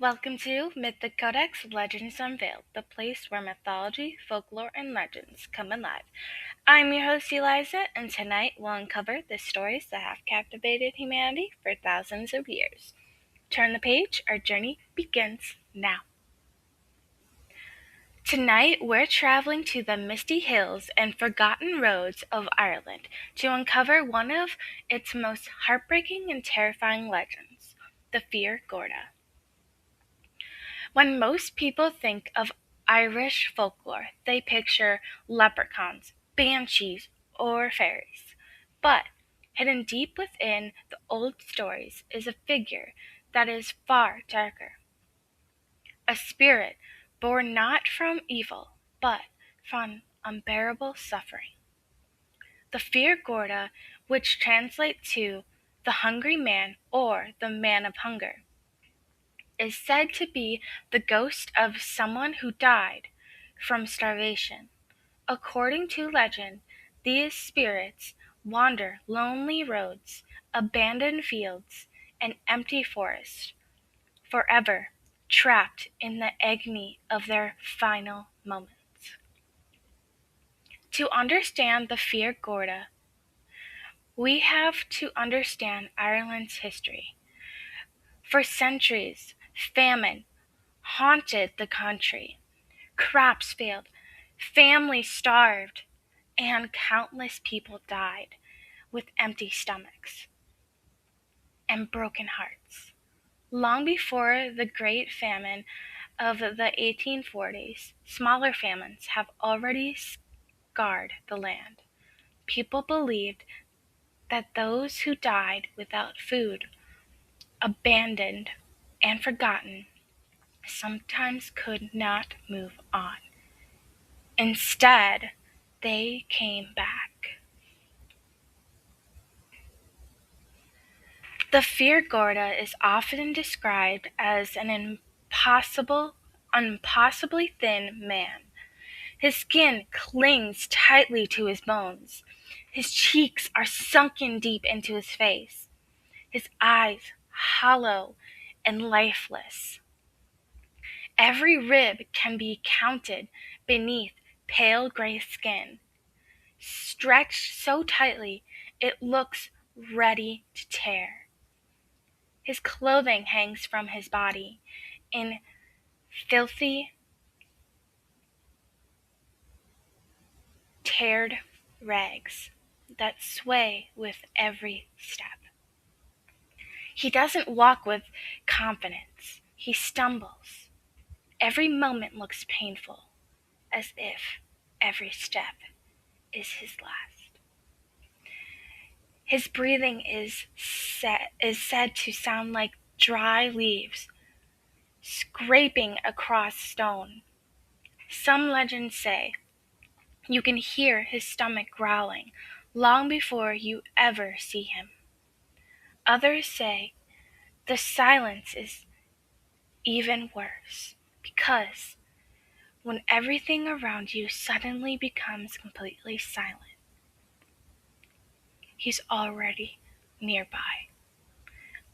Welcome to Mythic Codex Legends Unveiled, the place where mythology, folklore, and legends come alive. I'm your host Eliza, and tonight we'll uncover the stories that have captivated humanity for thousands of years. Turn the page, our journey begins now. Tonight we're traveling to the misty hills and forgotten roads of Ireland to uncover one of its most heartbreaking and terrifying legends, the Fear Gorta. When most people think of Irish folklore, they picture leprechauns, banshees, or fairies. But hidden deep within the old stories is a figure that is far darker. A spirit born not from evil, but from unbearable suffering. The Fear Gorta, which translates to the hungry man or the man of hunger, is said to be the ghost of someone who died from starvation. According to legend, these spirits wander lonely roads, abandoned fields, and empty forests, forever trapped in the agony of their final moments. To understand the Fear Gorta, we have to understand Ireland's history. For centuries, famine haunted the country. Crops failed, families starved, and countless people died with empty stomachs and broken hearts. Long before the Great Famine of the 1840s, smaller famines have already scarred the land. People believed that those who died without food, abandoned, and forgotten, sometimes could not move on. Instead, they came back. The Fear Gorta is often described as an impossibly thin man. His skin clings tightly to his bones. His cheeks are sunken deep into his face. His eyes hollow and lifeless. Every rib can be counted beneath pale gray skin, stretched so tightly it looks ready to tear. His clothing hangs from his body in filthy, teared rags that sway with every step. He doesn't walk with confidence. He stumbles. Every moment looks painful, as if every step is his last. His breathing is said to sound like dry leaves scraping across stone. Some legends say you can hear his stomach growling long before you ever see him. Others say the silence is even worse because when everything around you suddenly becomes completely silent, he's already nearby.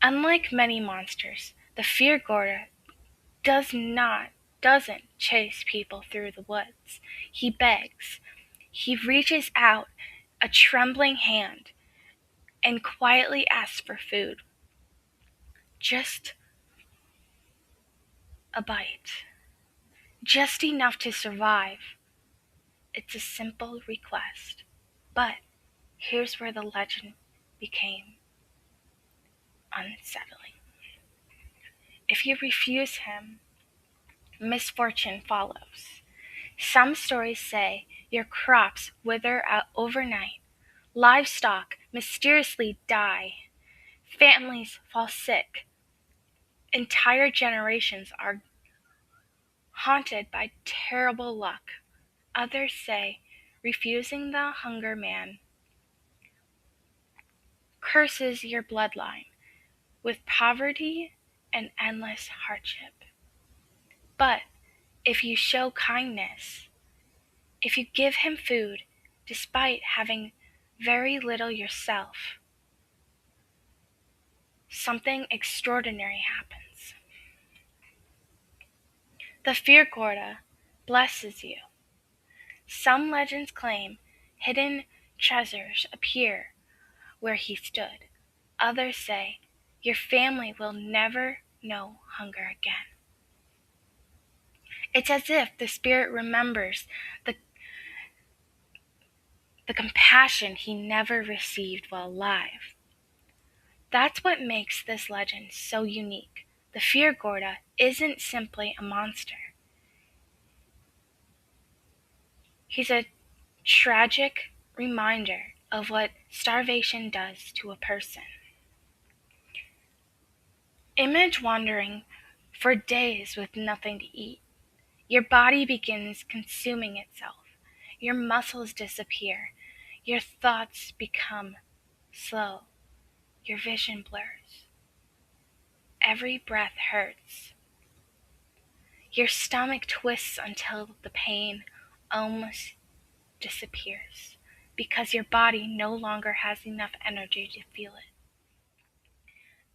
Unlike many monsters, the Fear Gorta doesn't chase people through the woods. He begs. He reaches out a trembling hand and quietly asks for food. Just a bite. Just enough to survive. It's a simple request. But here's where the legend became unsettling. If you refuse him, misfortune follows. Some stories say your crops wither out overnight, livestock mysteriously die, families fall sick, entire generations are haunted by terrible luck. Others say refusing the hunger man curses your bloodline with poverty and endless hardship. But if you show kindness, if you give him food despite having very little yourself, something extraordinary happens. The Fear Gorta blesses you. Some legends claim hidden treasures appear where he stood. Others say your family will never know hunger again. It's as if the spirit remembers the, the compassion he never received while alive. That's what makes this legend so unique. The Fear Gorta isn't simply a monster. He's a tragic reminder of what starvation does to a person. Image wandering for days with nothing to eat. Your body begins consuming itself. Your muscles disappear. Your thoughts become slow. Your vision blurs. Every breath hurts. Your stomach twists until the pain almost disappears because your body no longer has enough energy to feel it.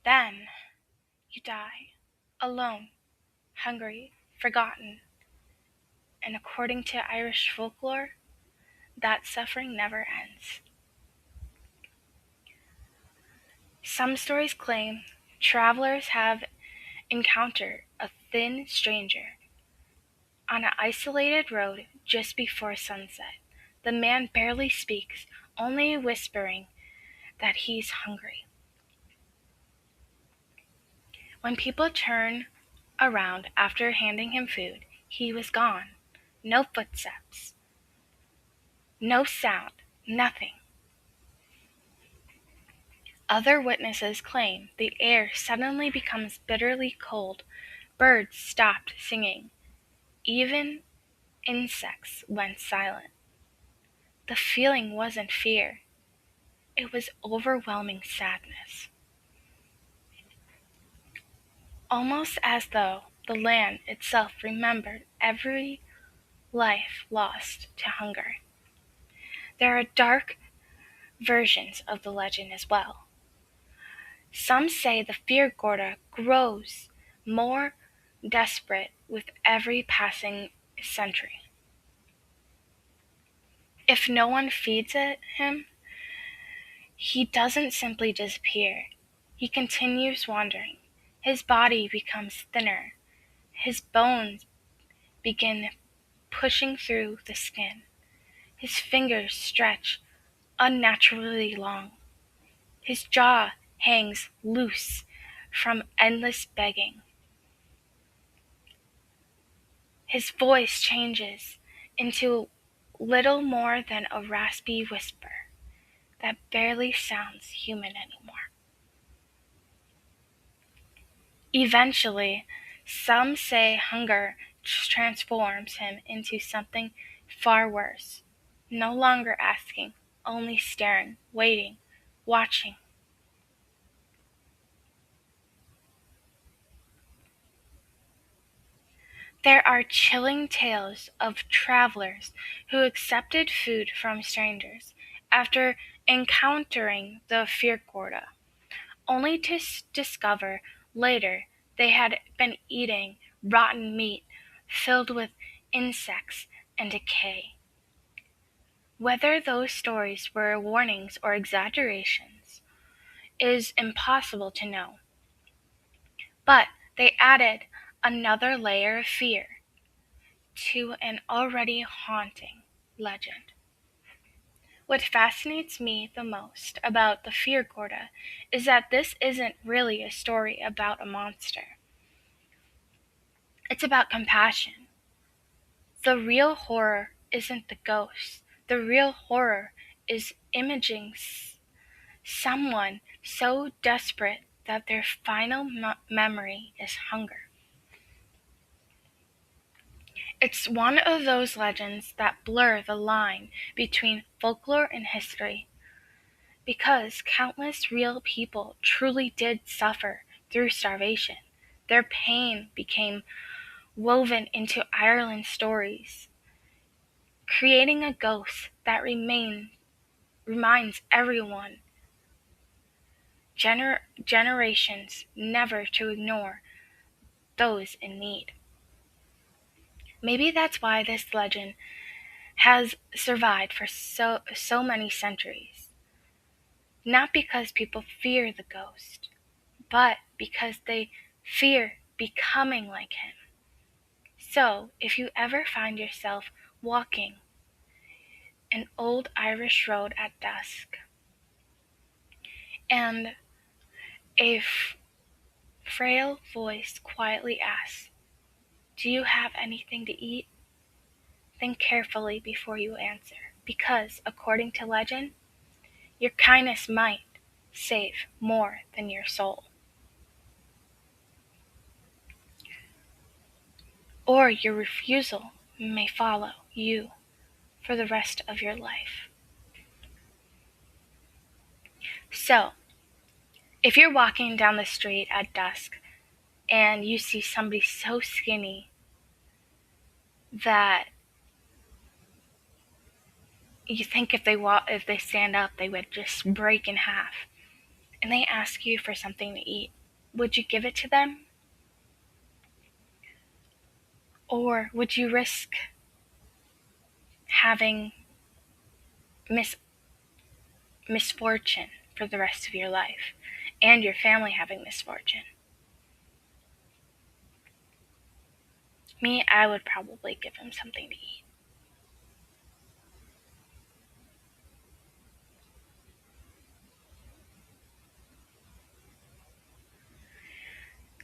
Then you die, alone, hungry, forgotten. And according to Irish folklore, that suffering never ends. Some stories claim travelers have encountered a thin stranger on an isolated road just before sunset. The man barely speaks, only whispering that he's hungry. When people turn around after handing him food, he was gone. No footsteps, no sound, nothing. Other witnesses claim the air suddenly becomes bitterly cold. Birds stopped singing. Even insects went silent. The feeling wasn't fear. It was overwhelming sadness. Almost as though the land itself remembered every life lost to hunger. There are dark versions of the legend as well. Some say the Fear Gorta grows more desperate with every passing century. If no one feeds him, he doesn't simply disappear. He continues wandering. His body becomes thinner. His bones begin pushing through the skin. His fingers stretch unnaturally long. His jaw hangs loose from endless begging. His voice changes into little more than a raspy whisper that barely sounds human anymore. Eventually, some say hunger transforms him into something far worse, no longer asking, only staring, waiting, watching. There are chilling tales of travelers who accepted food from strangers after encountering the Fear Gorta, only to discover later they had been eating rotten meat filled with insects and decay. Whether those stories were warnings or exaggerations is impossible to know, but they added another layer of fear to an already haunting legend. What fascinates me the most about the Fear Gorta is that this isn't really a story about a monster. It's about compassion. The real horror isn't the ghost. The real horror is imaging someone so desperate that their final memory is hunger. It's one of those legends that blur the line between folklore and history, because countless real people truly did suffer through starvation. Their pain became woven into Ireland's stories, creating a ghost that reminds everyone, generations, never to ignore those in need. Maybe that's why this legend has survived for so many centuries. Not because people fear the ghost, but because they fear becoming like him. So, if you ever find yourself walking an old Irish road at dusk, and a frail voice quietly asks, "Do you have anything to eat?" Think carefully before you answer, because, according to legend, your kindness might save more than your soul. Or your refusal may follow you for the rest of your life. So, if you're walking down the street at dusk and you see somebody so skinny that you think if they stand up, they would just break in half, and they ask you for something to eat, would you give it to them? Or would you risk having misfortune for the rest of your life, and your family having misfortune? Me, I would probably give him something to eat.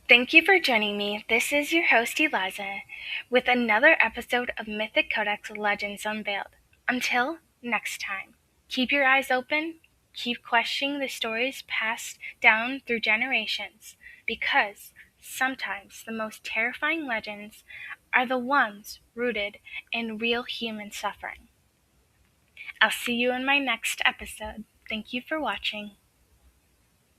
Thank you for joining me. This is your host Eliza with another episode of Mythic Codex Legends Unveiled. Until next time, keep your eyes open, keep questioning the stories passed down through generations, because sometimes the most terrifying legends are the ones rooted in real human suffering. I'll see you in my next episode. Thank you for watching.